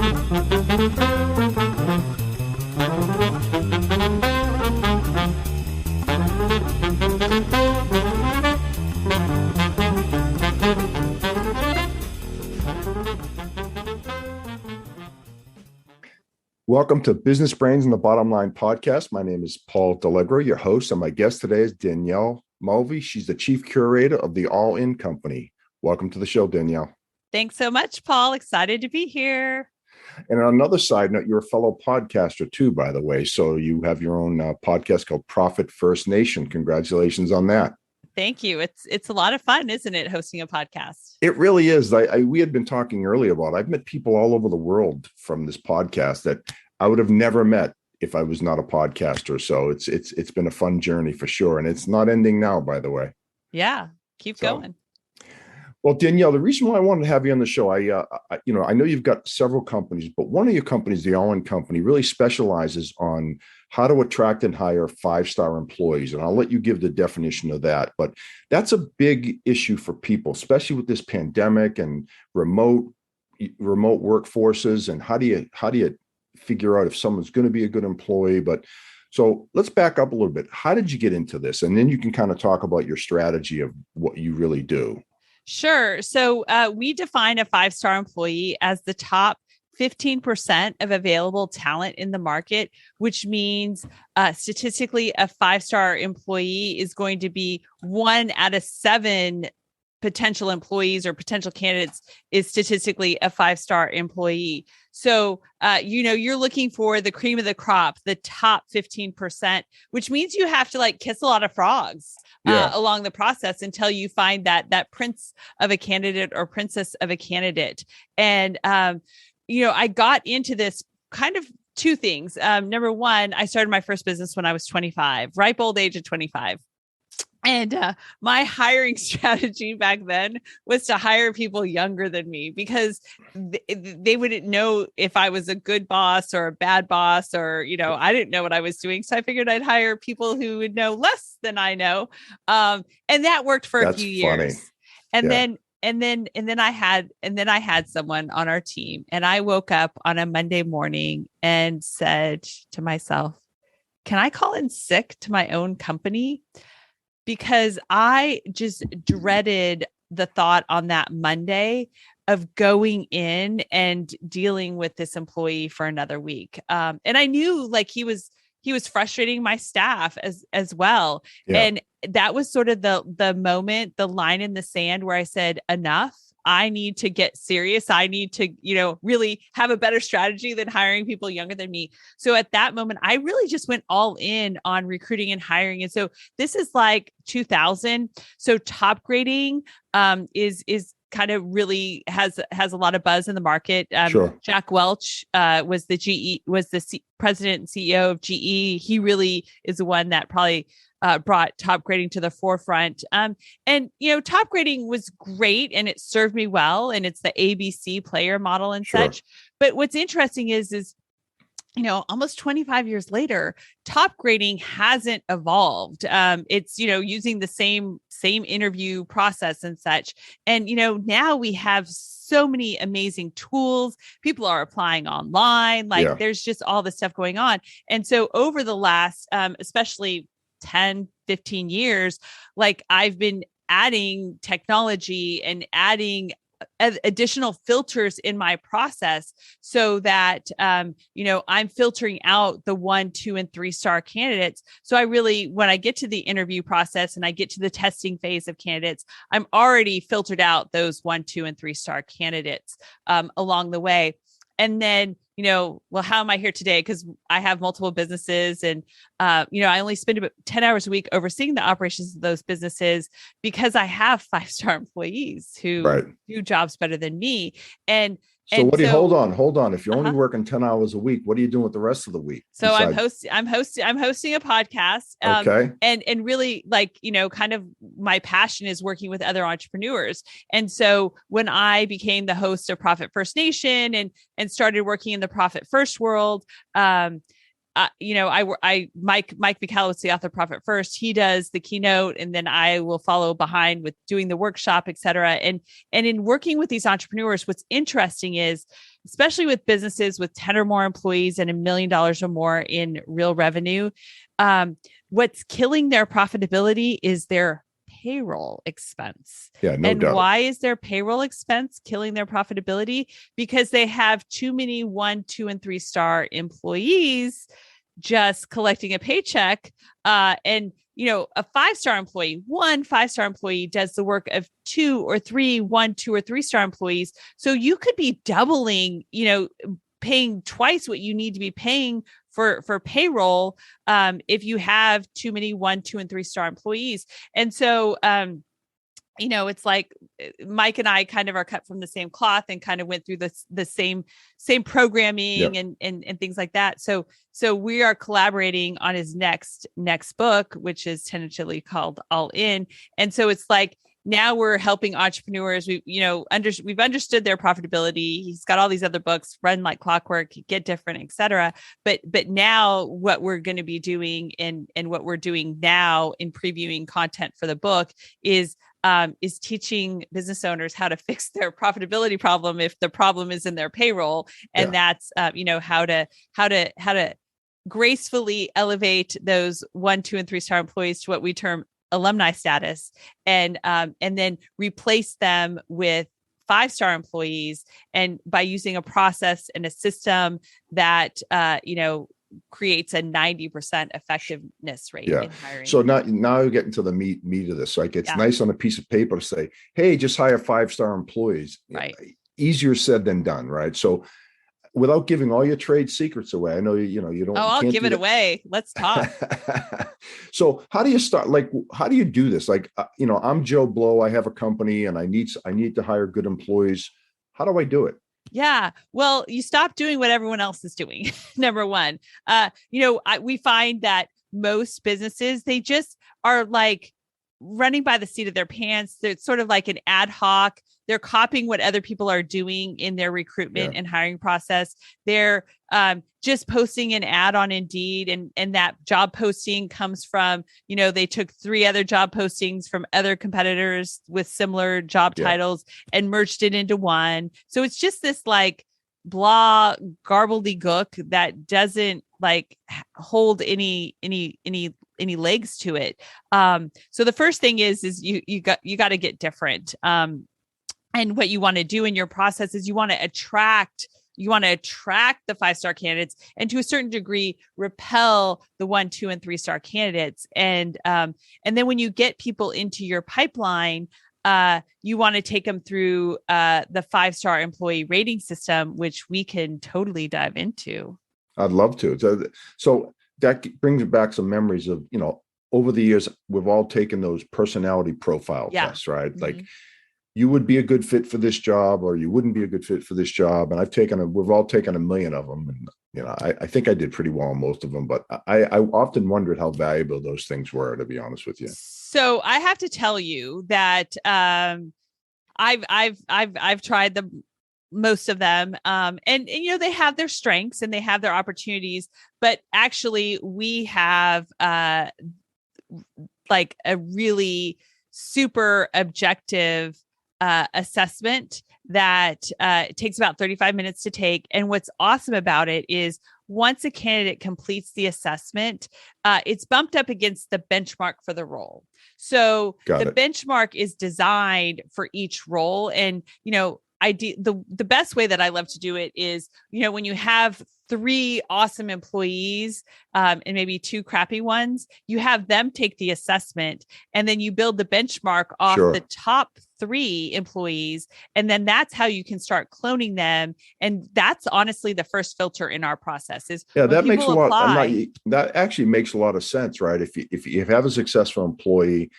Welcome to Business Brains and the Bottom Line podcast. My name is Paul Delegro, your host, and my guest today is Danielle Mulvey. She's the chief curator of the All In Company. Welcome to the show, Danielle. Thanks so much, Paul. Excited to be here. And on another side note, you're a fellow podcaster too, by the way. So you have your own podcast called Profit First Nation. Congratulations on that. Thank you. It's a lot of fun, isn't it, hosting a podcast? It really is. We had been talking earlier about, I've met people all over the world from this podcast that I would have never met if I was not a podcaster. So it's been a fun journey for sure. And it's not ending now, by the way. Yeah. Keep going. Well, Danielle, the reason why I wanted to have you on the show, I know you've got several companies, but one of your companies, the All In Company, really specializes on how to attract and hire 5-star employees. And I'll let you give the definition of that. But that's a big issue for people, especially with this pandemic and remote workforces. And how do you figure out if someone's going to be a good employee? But so let's back up a little bit. How did you get into this? And then you can kind of talk about your strategy of what you really do. Sure. So we define a 5-star employee as the top 15% of available talent in the market, which means statistically a 5-star employee is going to be 1 out of 7 potential employees or potential candidates is statistically a 5-star employee. So, you're looking for the cream of the crop, the top 15%, which means you have to kiss a lot of frogs along the process until you find that prince of a candidate or princess of a candidate. And, I got into this kind of 2 things. Number one, I started my first business when I was 25, ripe old age of 25. And my hiring strategy back then was to hire people younger than me because they wouldn't know if I was a good boss or a bad boss or, I didn't know what I was doing. So I figured I'd hire people who would know less than I know. And that worked for a few years. And then I had someone on our team and I woke up on a Monday morning and said to myself, can I call in sick to my own company? Because I just dreaded the thought on that Monday of going in and dealing with this employee for another week. And I knew he was frustrating my staff as well. Yeah. And that was sort of the moment, the line in the sand where I said, enough. I need to get serious. I need to, really have a better strategy than hiring people younger than me. So at that moment, I really just went all in on recruiting and hiring. And so this is 2000. So top grading is kind of really has a lot of buzz in the market. Sure. Jack Welch was the president and CEO of GE. He really is the one that probably brought top grading to the forefront. And top grading was great and it served me well. And it's the ABC player model and such. But what's interesting is almost 25 years later, top grading hasn't evolved. It's, using the same interview process and such. And, now we have so many amazing tools. People are applying online. There's just all this stuff going on. And so over the last, especially 10, 15 years, I've been adding technology and adding additional filters in my process so that, I'm filtering out the 1, 2, and 3-star candidates. So when I get to the interview process and I get to the testing phase of candidates, I'm already filtered out those 1, 2, and 3-star candidates along the way. And then, how am I here today? Because I have multiple businesses and, I only spend about 10 hours a week overseeing the operations of those businesses because I have 5-star employees who do jobs better than me. And So what do you hold on? If you're only working 10 hours a week, what are you doing with the rest of the week? So I'm hosting a podcast. Okay. And really kind of my passion is working with other entrepreneurs. And so when I became the host of Profit First Nation and started working in the Profit First world, Mike Michalowicz, the author of Profit First, he does the keynote, and then I will follow behind with doing the workshop, et cetera. And in working with these entrepreneurs, what's interesting is, especially with businesses with 10 or more employees and $1 million or more in real revenue, what's killing their profitability is their payroll expense. Yeah, no and doubt. Why is their payroll expense killing their profitability? Because they have too many 1, 2, and 3-star employees just collecting a paycheck. And a 5-star employee, one 5-star employee does the work of 2 or 3, 1, 2, or 3-star employees. So you could be doubling, paying twice what you need to be paying for payroll if you have too many 1, 2, and 3-star employees. And so, it's like Mike and I kind of are cut from the same cloth and kind of went through the same programming. Yep. and things like that. So we are collaborating on his next book, which is tentatively called All In. And so it's like, now we're helping entrepreneurs. We've understood their profitability. He's got all these other books, Run Like Clockwork, Get Different, et cetera. But now what we're going to be doing and what we're doing now in previewing content for the book is teaching business owners how to fix their profitability problem if the problem is in their payroll. And that's, how to gracefully elevate those 1, 2, and 3-star employees to what we term alumni status, and then replace them with 5-star employees, and by using a process and a system that creates a 90% effectiveness rate in hiring. So now you're getting to the meat of this. Like, it's nice on a piece of paper to say, hey, just hire 5-star employees. Right. Easier said than done, right? So without giving all your trade secrets away, I know you don't. Oh, I'll give it away. Let's talk. So how do you start? Like, how do you do this? Like, I'm Joe Blow. I have a company, and I need to hire good employees. How do I do it? Yeah. Well, you stop doing what everyone else is doing. Number one, we find that most businesses, they just are like running by the seat of their pants. It's sort of like an ad hoc. They're copying what other people are doing in their recruitment and hiring process. They're just posting an ad on Indeed, and that job posting comes from, they took 3 other job postings from other competitors with similar job titles and merged it into one. So it's just this like blah garbledygook that doesn't like hold any legs to it. So the first thing is you got to get different. And what you want to do in your process is you want to attract the 5-star candidates, and to a certain degree repel the 1, 2, and 3-star candidates. And then when you get people into your pipeline, you want to take them through the 5-star employee rating system, which we can totally dive into. I'd love to. So that brings back some memories of, over the years, we've all taken those personality profile tests, right? Mm-hmm. Like, you would be a good fit for this job, or you wouldn't be a good fit for this job. And we've all taken 1 million of them. And, I think I did pretty well on most of them, but I often wondered how valuable those things were, to be honest with you. So I have to tell you that I've tried most of them. And they have their strengths and they have their opportunities, but actually we have like a really super objective assessment that takes about 35 minutes to take. And what's awesome about it is once a candidate completes the assessment, it's bumped up against the benchmark for the role. So the benchmark is designed for each role. And, the best way that I love to do it is, when you have 3 awesome employees and maybe 2 crappy ones, you have them take the assessment, and then you build the benchmark off the top 3 employees. And then that's how you can start cloning them. And that's honestly the first filter in our process is that makes a lot. That actually makes a lot of sense, right? If you have a successful employee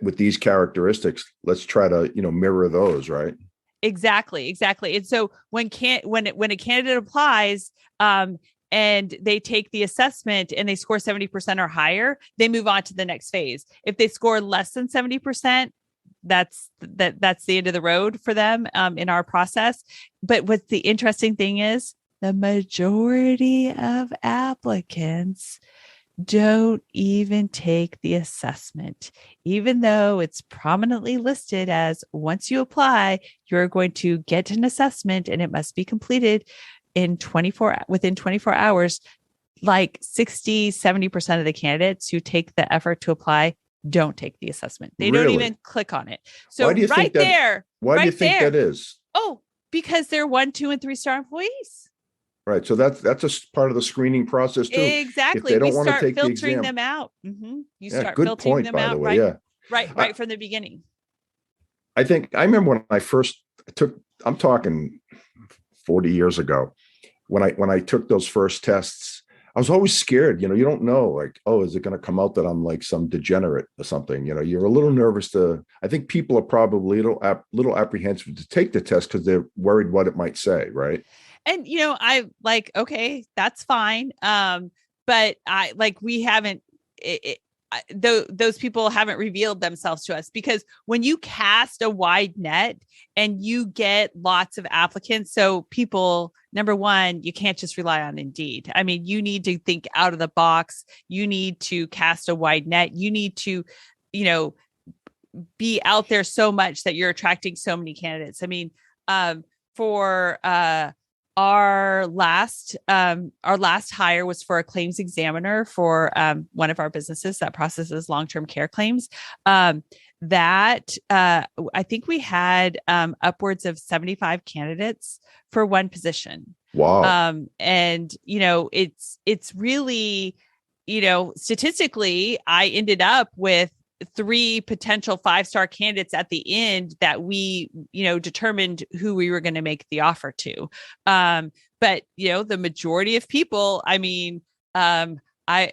with these characteristics, let's try to, mirror those, right? Exactly. And so when a candidate applies, and they take the assessment and they score 70% or higher, they move on to the next phase. If they score less than 70%, that's the end of the road for them in our process. But what the interesting thing is, the majority of applicants don't even take the assessment, even though it's prominently listed as once you apply, you're going to get an assessment and it must be completed within 24 hours. Like 60-70% of the candidates who take the effort to apply don't take the assessment. They don't Really? even click on it. So Why do you think that? Why do you think that is? Oh, because they're 1, 2, and 3-star employees. Right. So that's a part of the screening process too. If Exactly. they don't We want to start take the filtering exam, them out. You yeah, start good filtering point, them by the out way. Yeah. right from the beginning. I remember when I first took, I'm talking 40 years ago, when I took those first tests, I was always scared. You don't know, like, oh, is it going to come out that I'm like some degenerate or something? You're a little nervous I think people are probably a little apprehensive to take the test because they're worried what it might say. Right. And, I like, okay, that's fine. But we haven't, those people haven't revealed themselves to us, because when you cast a wide net and you get lots of applicants, so people, number one, you can't just rely on Indeed. I mean, you need to think out of the box. You need to cast a wide net. You need to, be out there so much that you're attracting so many candidates. I mean, for our last hire was for a claims examiner for one of our businesses that processes long-term care claims. I think we had upwards of 75 candidates for one position. Wow. And it's really, statistically, I ended up with 3 potential 5-star candidates at the end that we, determined who we were going to make the offer to. But, the majority of people, I mean, I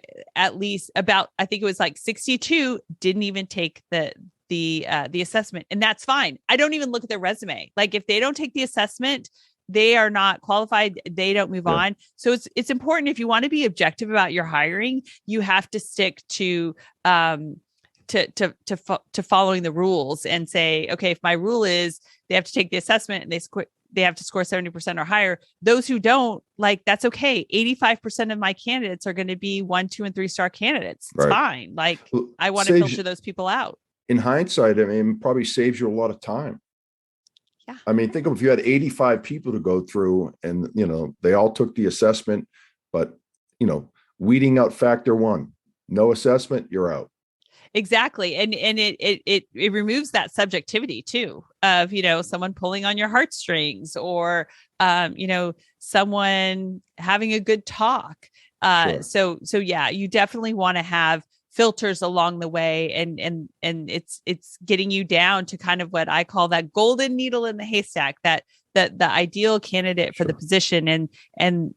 think it was like 62 didn't even take the assessment, and that's fine. I don't even look at their resume. Like, if they don't take the assessment, they are not qualified. They don't move on. So it's important, if you want to be objective about your hiring, you have to stick to following the rules and say, okay, if my rule is they have to take the assessment and they have to score 70% or higher, those who don't, like, that's okay. 85% of my candidates are going to be 1, 2, and 3-star candidates. It's fine. Like, I want to filter those people out. In hindsight, I mean, it probably saves you a lot of time. Yeah. I mean, think of if you had 85 people to go through and, they all took the assessment, but, weeding out factor one, no assessment, you're out. Exactly. And it removes that subjectivity too of, someone pulling on your heartstrings or, someone having a good talk. Sure. So yeah, you definitely want to have filters along the way, and it's getting you down to kind of what I call that golden needle in the haystack, that the ideal candidate for the position. And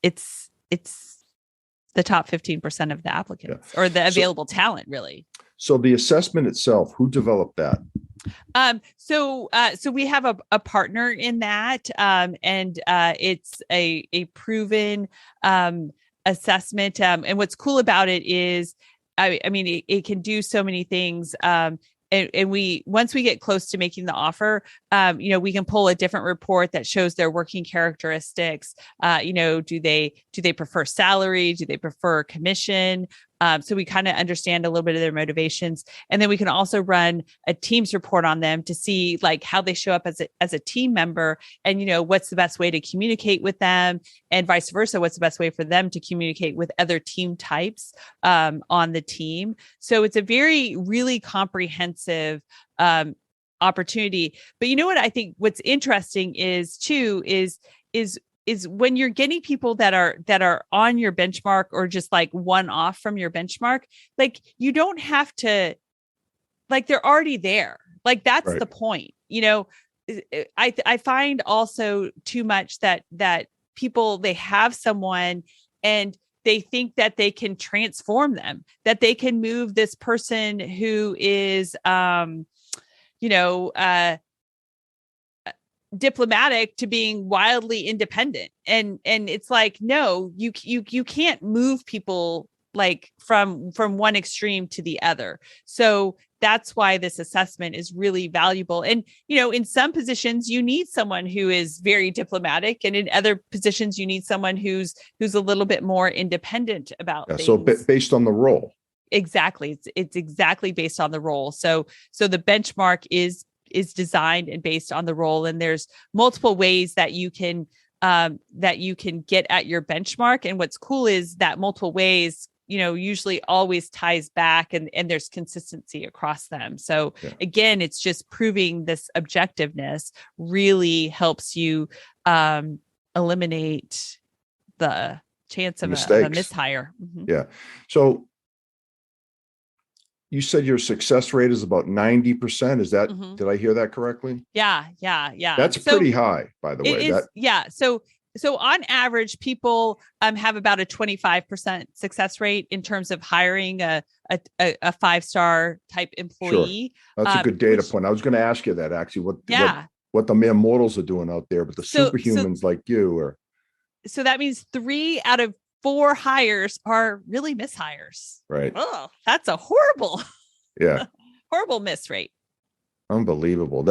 it's the top 15% of the applicants or the available talent, really. So the assessment itself, who developed that? So we have a partner in that, and it's a proven assessment. And what's cool about it is, I mean, it can do so many things. And once we get close to making the offer, we can pull a different report that shows their working characteristics. Do they prefer salary? Do they prefer commission? So we kind of understand a little bit of their motivations, and then we can also run a team's report on them to see like how they show up as a team member, and what's the best way to communicate with them, and vice versa, what's the best way for them to communicate with other team types on the team. So it's a really comprehensive opportunity. But you know what I think what's interesting is when you're getting people that are on your benchmark or just like one off from your benchmark, like you don't have to, like, they're already there. Like, that's right. The point. I find also too much that people, they have someone and they think that they can transform them, that they can move this person who is, diplomatic to being wildly independent. And it's like, no, you can't move people like from one extreme to the other. So that's why this assessment is really valuable. And, in some positions, you need someone who is very diplomatic. And in other positions, you need someone who's a little bit more independent about things. So based on the role. Exactly. It's exactly based on the role. So the benchmark is designed and based on the role. And there's multiple ways that you can get at your benchmark. And what's cool is that multiple ways, usually always ties back and there's consistency across them. So again, it's just proving this objectiveness really helps you eliminate the chance of a mishire. Mm-hmm. Yeah. So you said your success rate is about 90%. Is that, did I hear that correctly? Yeah. That's pretty high, by the way. So on average, people have about a 25% success rate in terms of hiring a 5-star type employee. Sure. That's a good data point. I was going to ask you that actually, what the mere mortals are doing out there, but the superhumans like you are. So that means 3 out of 4 hires are really mishires. Right. Oh, that's a horrible, horrible miss rate. Unbelievable.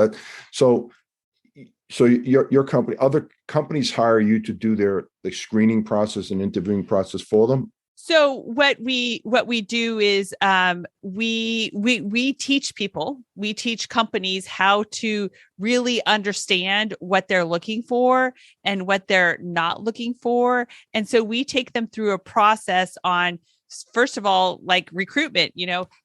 So your company, other companies hire you to do the screening process and interviewing process for them? So what we do is we teach people, we teach companies how to really understand what they're looking for and what they're not looking for. And so we take them through a process on, first of all, like recruitment,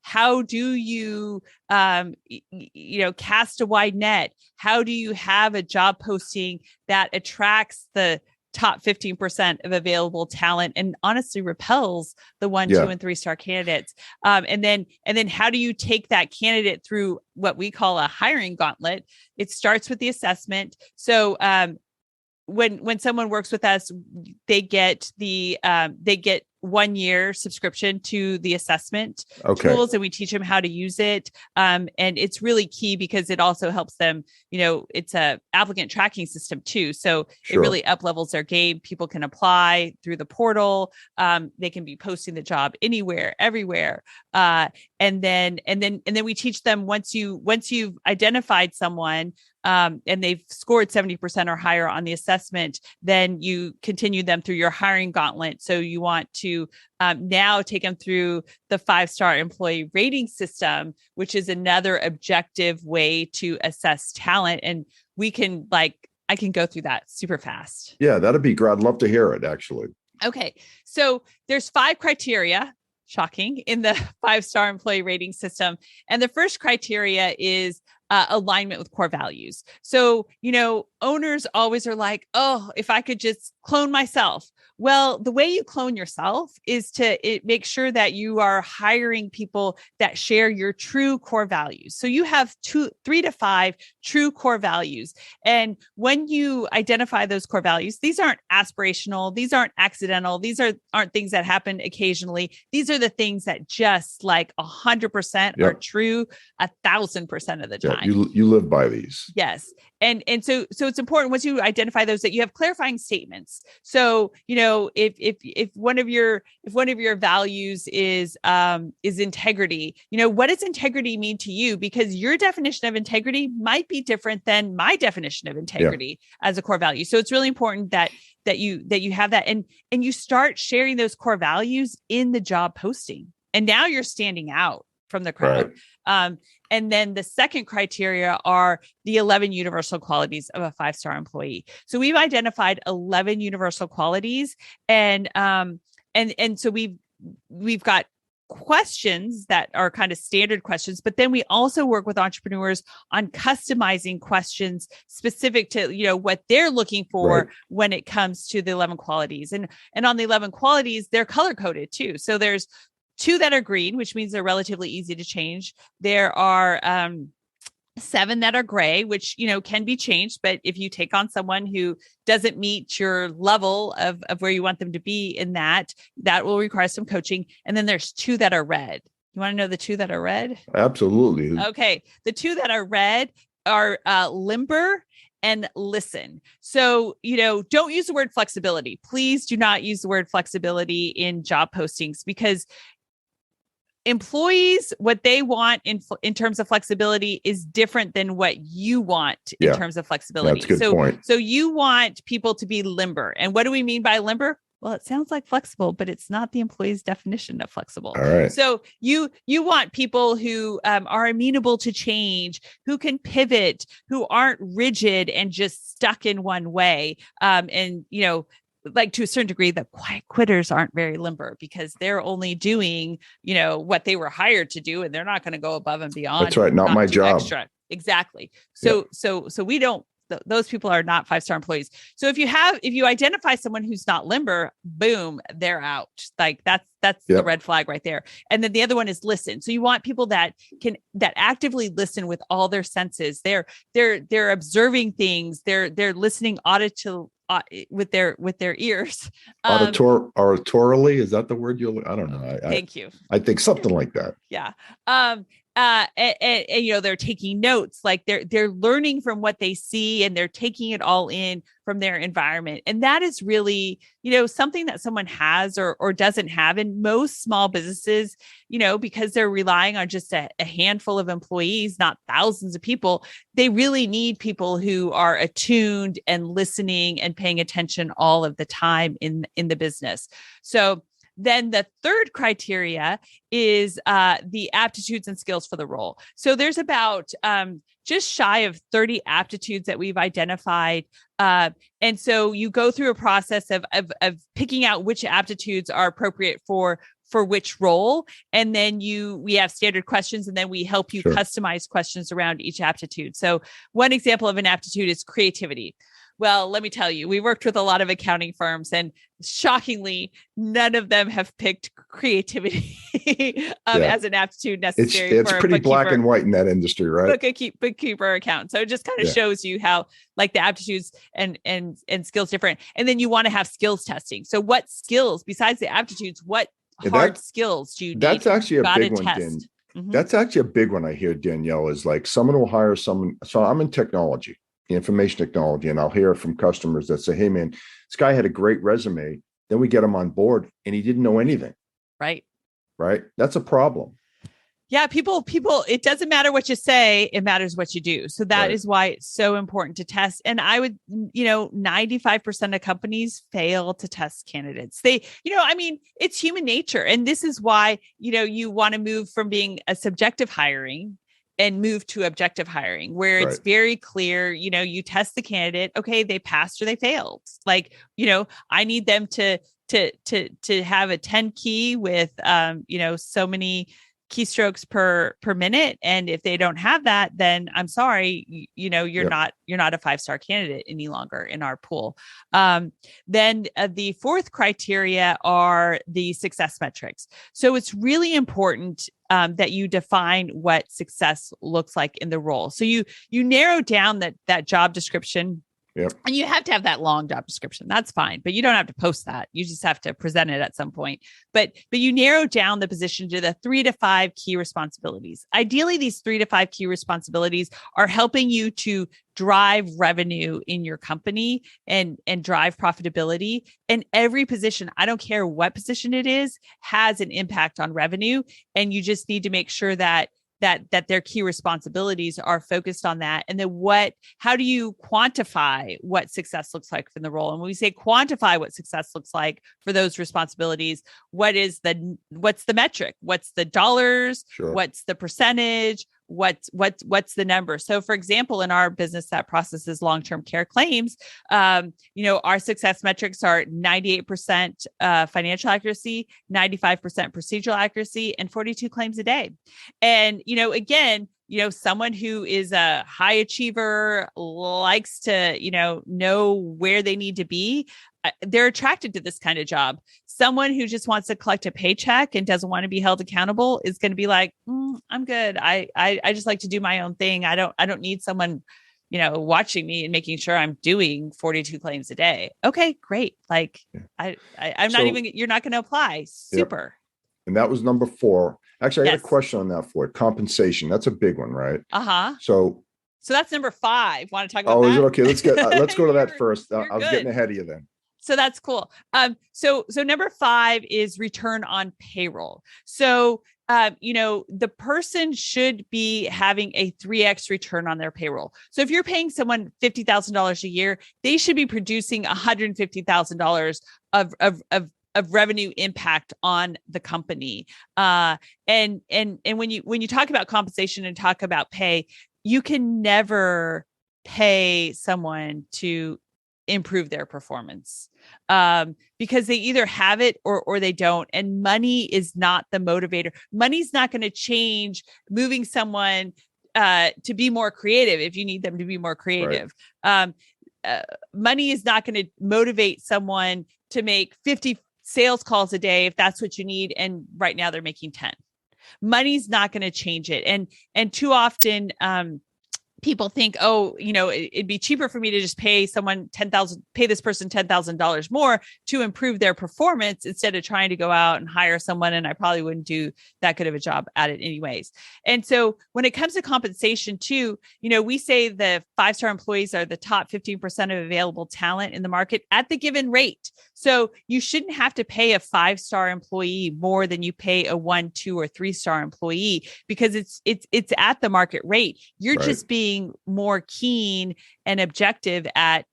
how do you, cast a wide net? How do you have a job posting that attracts the top 15% of available talent and honestly repels the 1, 2, and 3-star candidates? And then how do you take that candidate through what we call a hiring gauntlet? It starts with the assessment. So, when someone works with us, they get 1 year subscription to the assessment tools, and we teach them how to use it. And it's really key because it also helps them, it's a applicant tracking system too. So it really up levels their game. People can apply through the portal. They can be posting the job anywhere, everywhere. And then we teach them once you've identified someone, and they've scored 70% or higher on the assessment, then you continue them through your hiring gauntlet. So you want to now take them through the 5-star employee rating system, which is another objective way to assess talent. And I can go through that super fast. Yeah, that'd be great. I'd love to hear it, actually. Okay. So there's 5 criteria, shocking, in the 5-star employee rating system. And the first criteria is alignment with core values. So, owners always are like, oh, if I could just clone myself. Well, the way you clone yourself is to make sure that you are hiring people that share your true core values. So you have 3 to 5 true core values. And when you identify those core values, these aren't aspirational. These aren't accidental. These aren't things that happen occasionally. These are the things that just like 100% are true 1,000% of the time. You live by these. Yes. And so it's important once you identify those that you have clarifying statements. So, if one of your values is integrity, what does integrity mean to you? Because your definition of integrity might be different than my definition of integrity as a core value. So it's really important that you have that and you start sharing those core values in the job posting. And now you're standing out from the crowd. Right. And then the second criteria are the 11 universal qualities of a 5-star employee. So we've identified 11 universal qualities, and so we've got questions that are kind of standard questions, but then we also work with entrepreneurs on customizing questions specific to what they're looking for when it comes to the 11 qualities. And on the 11 qualities, they're color coded too. So there's 2 that are green, which means they're relatively easy to change. There are 7 that are gray, which, can be changed. But if you take on someone who doesn't meet your level of where you want them to be in that will require some coaching. And then there's 2 that are red. You want to know the 2 that are red? Absolutely. Okay. The 2 that are red are limber and listen. So, don't use the word flexibility. Please do not use the word flexibility in job postings, because employees, what they want in terms of flexibility is different than what you want in terms of flexibility. That's a good point. So you want people to be limber. And what do we mean by limber? Well, it sounds like flexible, but it's not the employee's definition of flexible. All right. So you want people who are amenable to change, who can pivot, who aren't rigid and just stuck in one way. And, like to a certain degree, the quiet quitters aren't very limber because they're only doing, what they were hired to do, and they're not going to go above and beyond. That's right. Not my job. Extra. Exactly. So we don't. Those people are not 5-star employees. So if you identify someone who's not limber, boom, they're out. Like that's the red flag right there. And then the other one is listen. So you want people that actively listen with all their senses. They're observing things. They're listening with their ears. Auditorily, is that the word I don't know. Thank you. I think something like that. Yeah. And they're taking notes, like they're learning from what they see, and they're taking it all in from their environment. And that is really, something that someone has or doesn't have. In most small businesses, because they're relying on just a handful of employees, not thousands of people, they really need people who are attuned and listening and paying attention all of the time in the business. So then the third criteria is the aptitudes and skills for the role. So there's about just shy of 30 aptitudes that we've identified. And so you go through a process of picking out which aptitudes are appropriate for which role. And then we have standard questions, and then we help you customize questions around each aptitude. So one example of an aptitude is creativity. Well, let me tell you, we worked with a lot of accounting firms, and shockingly, none of them have picked creativity as an aptitude necessary. It's pretty black and white in that industry, right? Bookkeeper account. So it just kind of shows you how like the aptitudes and skills different. And then you want to have skills testing. So what skills besides the aptitudes, what hard skills do you need? That's actually a big one, Dan. Mm-hmm. That's actually a big one I hear, Danielle, is like someone will hire someone. So I'm in technology. Information technology, and I'll hear from customers that say, hey man, this guy had a great resume, then we get him on board and he didn't know anything. Right That's a problem. Yeah, people, it doesn't matter what you say, it matters what you do. So that is why it's so important to test. And I would, 95% of companies fail to test candidates. They, it's human nature. And this is why, you want to move from being a subjective hiring and move to objective hiring, where it's very clear, you test the candidate. Okay, they passed or they failed. Like, I need them to have a 10 key with, so many keystrokes per minute. And if they don't have that, then I'm sorry, you're not a 5-star candidate any longer in our pool. Then the fourth criteria are the success metrics. So it's really important that you define what success looks like in the role. So you narrow down that job description. Yep. And you have to have that long job description. That's fine, but you don't have to post that. You just have to present it at some point. But you narrow down the position to the 3 to 5 key responsibilities. Ideally, these 3 to 5 key responsibilities are helping you to drive revenue in your company and drive profitability. And every position, I don't care what position it is, has an impact on revenue. And you just need to make sure that their key responsibilities are focused on that. And then how do you quantify what success looks like in the role? And when we say quantify what success looks like for those responsibilities, what's the metric? What's the dollars? Sure. What's the percentage? What's the number? So for example, in our business that processes long-term care claims, our success metrics are 98% financial accuracy, 95% procedural accuracy, and 42 claims a day. And, again, someone who is a high achiever, likes to, know where they need to be, they're attracted to this kind of job. Someone who just wants to collect a paycheck and doesn't want to be held accountable is going to be like, I'm good. I just like to do my own thing. I don't need someone, watching me and making sure I'm doing 42 claims a day. Okay, great. Like you're not going to apply. Super. Yep. And that was number 4. Actually, I got a question on that for it. Compensation. That's a big one, right? Uh-huh. So that's number 5. Want to talk about that? Oh, is it okay? Let's go to that first. I was good. getting ahead of you then. So that's cool. So number 5 is return on payroll. So the person should be having a 3x return on their payroll. So if you're paying someone $50,000 a year, they should be producing $150,000 of revenue impact on the company. And when you talk about compensation and talk about pay, you can never pay someone to improve their performance, because they either have it or they don't. And money is not the motivator. Money's not going to change moving someone to be more creative if you need them to be more creative. Right. Money is not going to motivate someone to make 50 sales calls a day if that's what you need. And right now they're making 10. Money's not going to change it. And too often, people think, oh, it'd be cheaper for me to just pay this person $10,000 more to improve their performance instead of trying to go out and hire someone. And I probably wouldn't do that good of a job at it anyways. And so when it comes to compensation too, we say the 5-star employees are the top 15% of available talent in the market at the given rate. So you shouldn't have to pay a 5-star employee more than you pay a 1, 2, or 3-star employee, because it's at the market rate. You're right. Just being more keen and objective at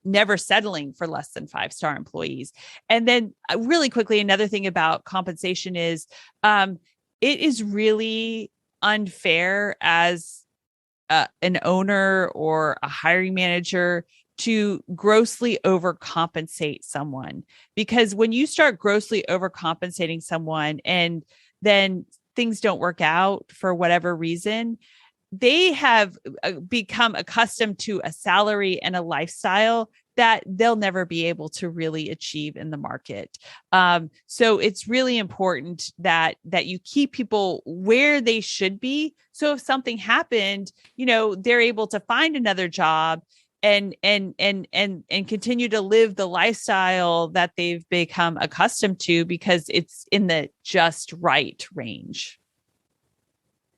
never settling for less than 5-star employees. And then really quickly, another thing about compensation is it is really unfair as an owner or a hiring manager to grossly overcompensate someone, because when you start grossly overcompensating someone and then things don't work out for whatever reason, they have become accustomed to a salary and a lifestyle that they'll never be able to really achieve in the market. So it's really important that you keep people where they should be. So if something happened, they're able to find another job and continue to live the lifestyle that they've become accustomed to, because it's in the just right range.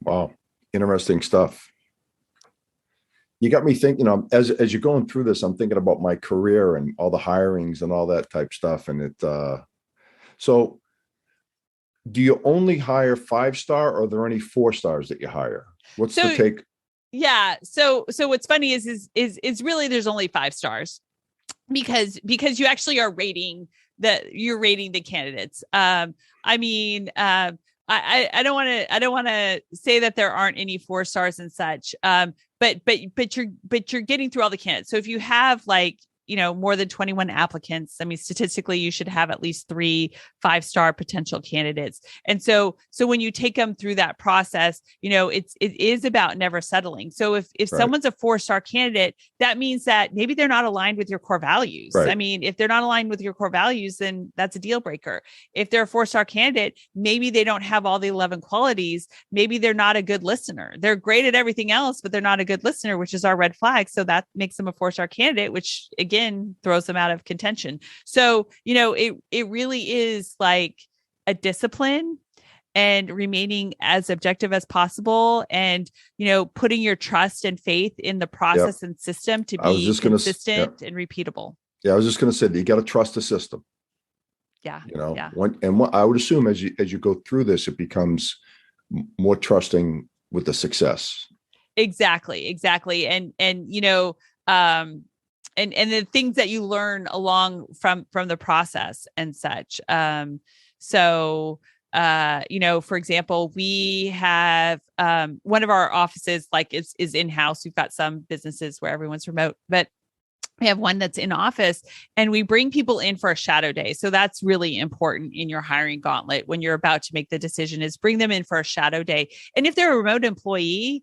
Wow. Interesting stuff. You got me thinking, as you're going through this, I'm thinking about my career and all the hirings and all that type stuff. And so do you only hire 5-star, or are there any 4-stars that you hire? What's the take? Yeah. So what's funny is really there's only 5 stars, because you actually are rating the candidates. I don't want to say that there aren't any 4 stars and such. But you're getting through all the candidates. So if you have more than 21 applicants, statistically, you should have at least 3 5-star potential candidates. And so when you take them through that process, it is about never settling. So if right. someone's a 4-star candidate, that means that maybe they're not aligned with your core values. Right. If they're not aligned with your core values, then that's a deal breaker. If they're a 4-star candidate, maybe they don't have all the 11 qualities. Maybe they're not a good listener. They're great at everything else, but they're not a good listener, which is our red flag. So that makes them a 4-star candidate, which again throws them out of contention. So, it really is like a discipline and remaining as objective as possible, and, putting your trust and faith in the process and system to be consistent and repeatable. Yeah. I was just going to say that you got to trust the system. Yeah. What I would assume as you go through this, it becomes more trusting with the success. Exactly. And and the things that you learn along from the process and such. So, for example, we have one of our offices is in-house. We've got some businesses where everyone's remote, but we have one that's in office, and we bring people in for a shadow day. So that's really important in your hiring gauntlet when you're about to make the decision, is bring them in for a shadow day. And if they're a remote employee,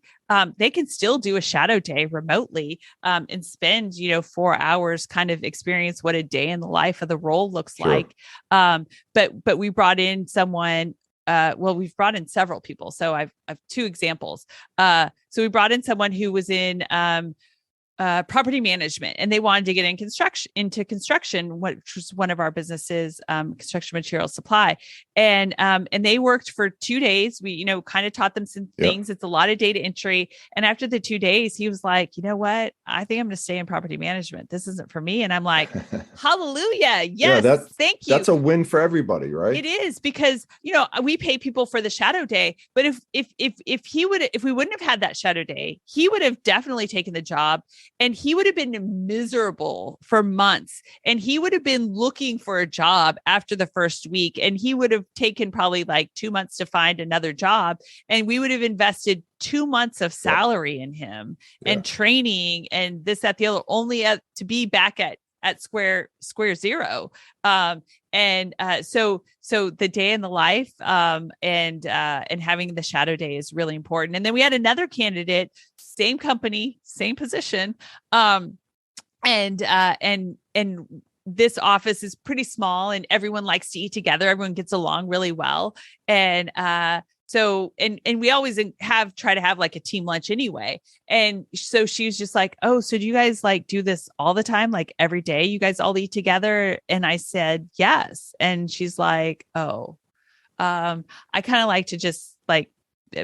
they can still do a shadow day remotely and spend, 4 hours, kind of experience what a day in the life of the role looks like. But we brought in someone. We've brought in several people. So I've 2 examples. So we brought in someone who was in property management, and they wanted to get into construction, which was one of our businesses, construction material supply. And they worked for 2 days. We, kind of taught them some things. It's a lot of data entry. And after the 2 days, he was like, you know what? I think I'm going to stay in property management. This isn't for me. And I'm like, hallelujah. Yes. Thank you. That's a win for everybody, right? It is, because, we pay people for the shadow day, but if we wouldn't have had that shadow day, he would have definitely taken the job. And he would have been miserable for months, and he would have been looking for a job after the first week. And he would have taken probably like 2 months to find another job. And we would have invested 2 months of salary in him and training and this, that, the other, only to be back at square zero. So the day in the life, and having the shadow day is really important. And then we had another candidate, same company, same position. And this office is pretty small, and everyone likes to eat together. Everyone gets along really well. And, so, and we always try to have like a team lunch anyway. And so she was just like, oh, so do you guys like do this all the time? Like every day you guys all eat together? And I said, yes. And she's like, oh, I kind of like to just like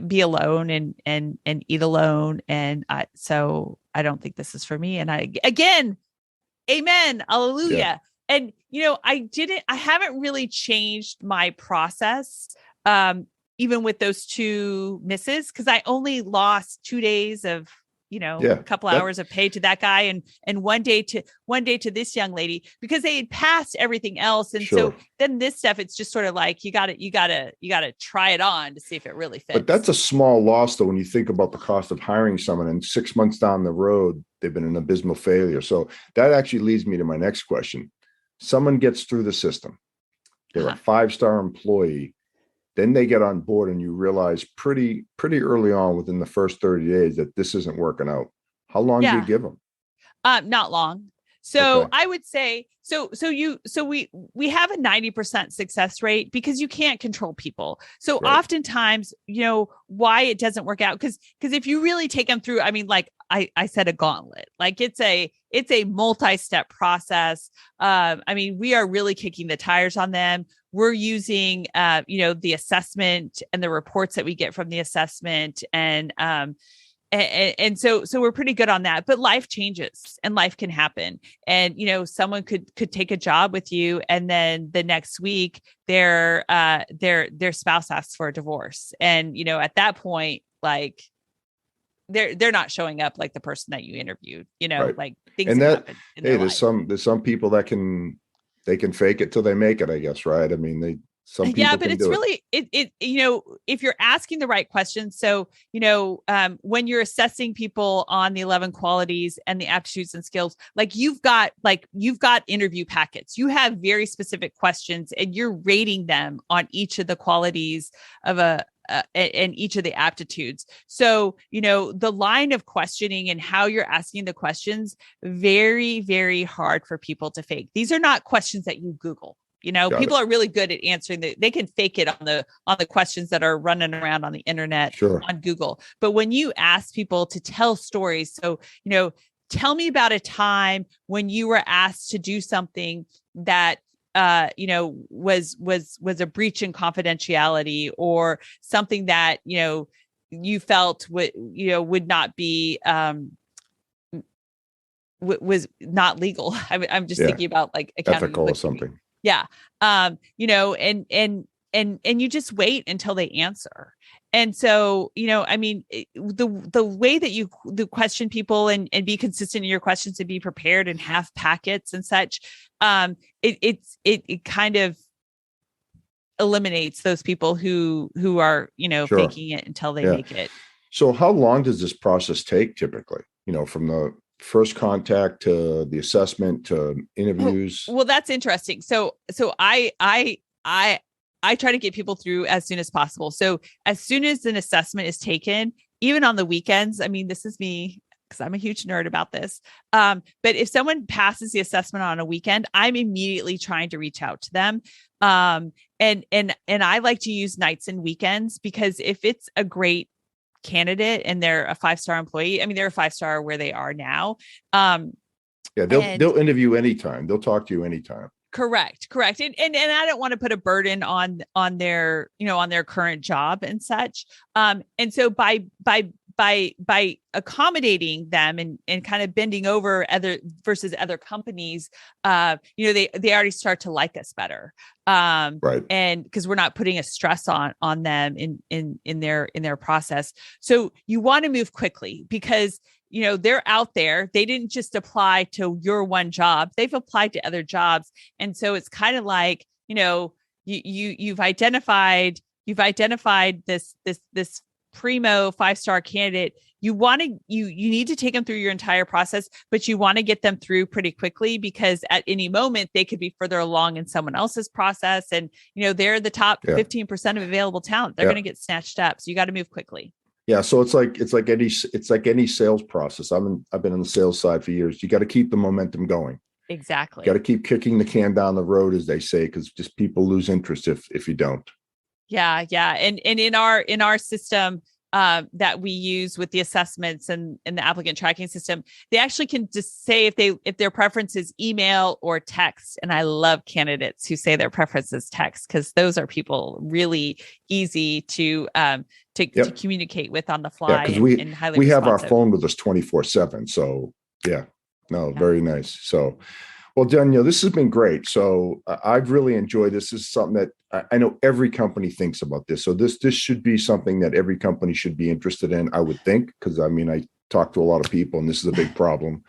be alone and eat alone. And so I don't think this is for me. And again, amen. Hallelujah. Yeah. And, I haven't really changed my process. Even with those 2 misses, because I only lost 2 days of, a couple hours of pay to that guy, and one day to this young lady, because they had passed everything else. And so then this stuff, it's just sort of like, you gotta try it on to see if it really fits. But that's a small loss, though, when you think about the cost of hiring someone, and 6 months down the road, they've been an abysmal failure. So that actually leads me to my next question. Someone gets through the system. They're a 5-star employee. Then they get on board, and you realize pretty early on, within the first 30 days, that this isn't working out. How long do you give them? Not long. So I would say, we have a 90% success rate because you can't control people. So oftentimes, why it doesn't work out. Cause if you really take them through, I mean, like I said, a gauntlet, like it's a multi-step process. I mean, we are really kicking the tires on them. We're using, the assessment and the reports that we get from the assessment, and so we're pretty good on that. But life changes, and life can happen. And someone could take a job with you, and then the next week their spouse asks for a divorce, and at that point, like they're not showing up like the person that you interviewed. Like things and that happen in there's some people that can fake it till they make it, I guess, right? I mean, some people but it's really it if you're asking the right questions. So when you're assessing people on the 11 qualities and the aptitudes and skills, like you've got interview packets, you have very specific questions, and you're rating them on each of the qualities of and each of the aptitudes. So, the line of questioning and how you're asking the questions, very, very hard for people to fake. These are not questions that you Google. People are really good at answering they can fake it on the questions that are running around on the internet, on Google. But when you ask people to tell stories, so, tell me about a time when you were asked to do something that was a breach in confidentiality, or something that, you felt would not be, was not legal. I'm just thinking about like ethical or something. Yeah. And you just wait until they answer. And so, I mean, the way that you question people and be consistent in your questions, and be prepared and have packets and such, it kind of eliminates those people who are, faking it until they make it. So how long does this process take typically, from the first contact to the assessment to interviews? Well, that's interesting. So I try to get people through as soon as possible. So as soon as an assessment is taken, even on the weekends, I mean, this is me, because I'm a huge nerd about this. But if someone passes the assessment on a weekend, I'm immediately trying to reach out to them. And I like to use nights and weekends, because if it's a great candidate and they're a 5-star employee, I mean, they're a 5-star where they are now. Um, Yeah, they'll interview anytime. They'll talk to you anytime. Correct. And I don't want to put a burden on their, on their current job and such. And so by accommodating them and kind of bending over other companies, they already start to like us better. Right. And because we're not putting a stress on them in their process. So you want to move quickly because they're out there. They didn't just apply to your one job. They've applied to other jobs. And so it's kind of like, you've identified this primo 5-star candidate. You need to take them through your entire process, but you want to get them through pretty quickly because at any moment they could be further along in someone else's process. And, they're the top 15% of available talent. They're going to get snatched up. So you got to move quickly. Yeah, so it's like any sales process. I've been on the sales side for years. You got to keep the momentum going. Exactly. Got to keep kicking the can down the road, as they say, because just people lose interest if you don't. Yeah. And in our system that we use with the assessments and the applicant tracking system, they actually can just say if their preference is email or text. And I love candidates who say their preference is text because those are people really easy to communicate with on the fly. Yeah, and highly we have our responsive. phone with us 24/7. So very nice. So, well, Danielle, this has been great. So I've really enjoyed this. This is something that I know every company thinks about this. So this should be something that every company should be interested in, I would think, because I talk to a lot of people and this is a big problem.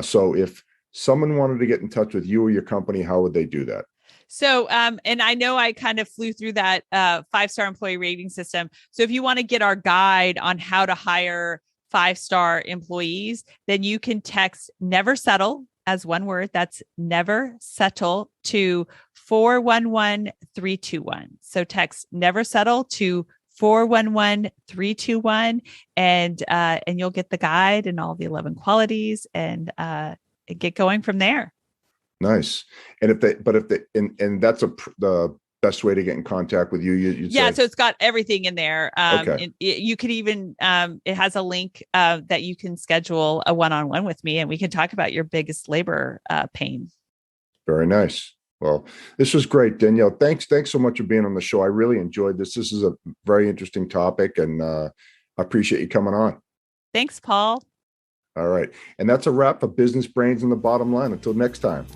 So if someone wanted to get in touch with you or your company, how would they do that? So, and I know I kind of flew through that 5-star employee rating system. So if you want to get our guide on how to hire 5-star employees, then you can text never settle as one word. That's never settle to 411-321. So text never settle to 411-321 and you'll get the guide and all the 11 qualities and get going from there. Nice. And if that's the best way to get in contact with you. You'd say? So it's got everything in there. Okay. You could even, it has a link that you can schedule a one-on-one with me and we can talk about your biggest labor pain. Very nice. Well, this was great, Danielle. Thanks so much for being on the show. I really enjoyed this. This is a very interesting topic and I appreciate you coming on. Thanks, Paul. All right. And that's a wrap for Business Brains and the Bottom Line. Until next time.